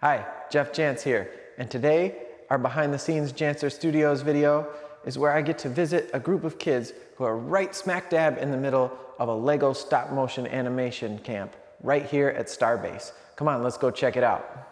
Hi, Jeff Jantz here, and today our behind the scenes Jantzer Studios video is where I get to visit a group of kids who are right smack dab in the middle of a Lego stop motion animation camp right here at Starbase. Come on, let's go check it out.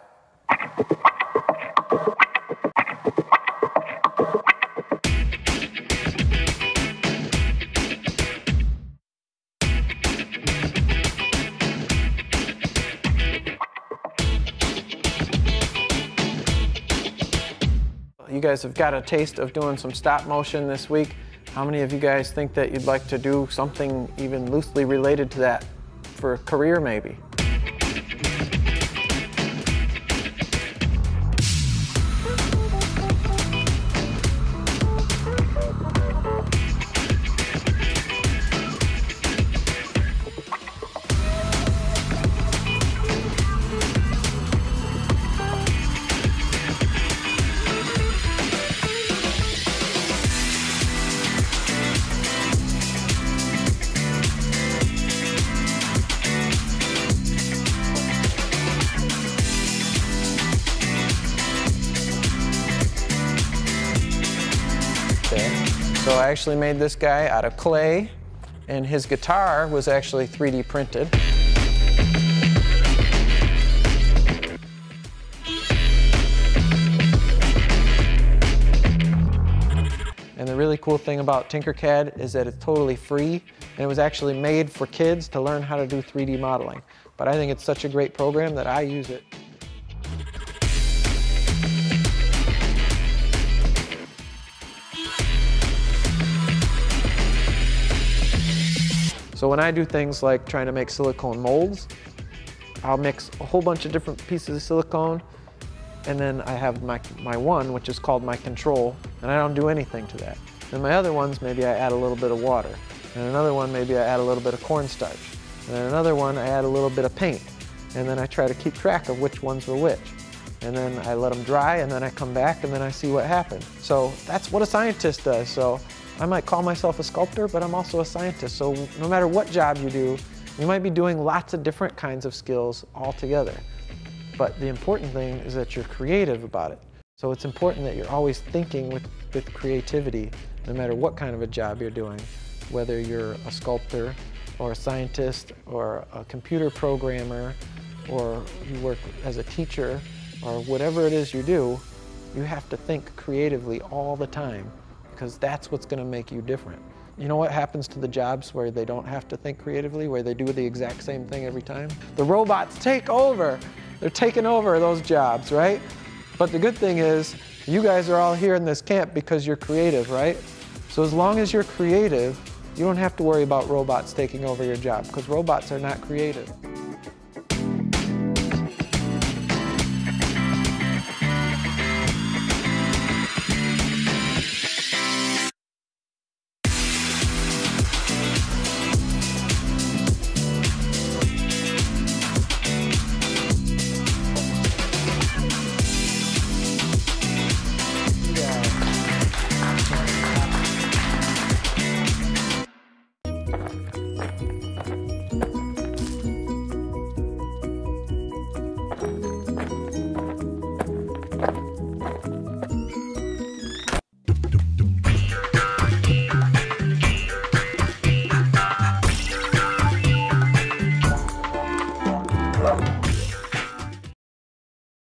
You guys have got a taste of doing some stop motion this week. How many of you guys think that you'd like to do something even loosely related to that for a career maybe? So I actually made this guy out of clay, and his guitar was actually 3D printed. And the really cool thing about Tinkercad is that it's totally free, and it was actually made for kids to learn how to do 3D modeling. But I think it's such a great program that I use it. So when I do things like trying to make silicone molds, I'll mix a whole bunch of different pieces of silicone, and then I have my one, which is called my control, and I don't do anything to that. Then my other ones, maybe I add a little bit of water. And another one, maybe I add a little bit of cornstarch. And then another one, I add a little bit of paint. And then I try to keep track of which ones were which. And then I let them dry, and then I come back, and then I see what happened. So that's what a scientist does. So I might call myself a sculptor, but I'm also a scientist. So no matter what job you do, you might be doing lots of different kinds of skills all together. But the important thing is that you're creative about it. So it's important that you're always thinking with creativity, no matter what kind of a job you're doing, whether you're a sculptor or a scientist or a computer programmer or you work as a teacher or whatever it is you do, you have to think creatively all the time, because that's what's going to make you different. You know what happens to the jobs where they don't have to think creatively, where they do the exact same thing every time? The robots take over. They're taking over those jobs, right? But the good thing is, you guys are all here in this camp because you're creative, right? So as long as you're creative, you don't have to worry about robots taking over your job, because robots are not creative.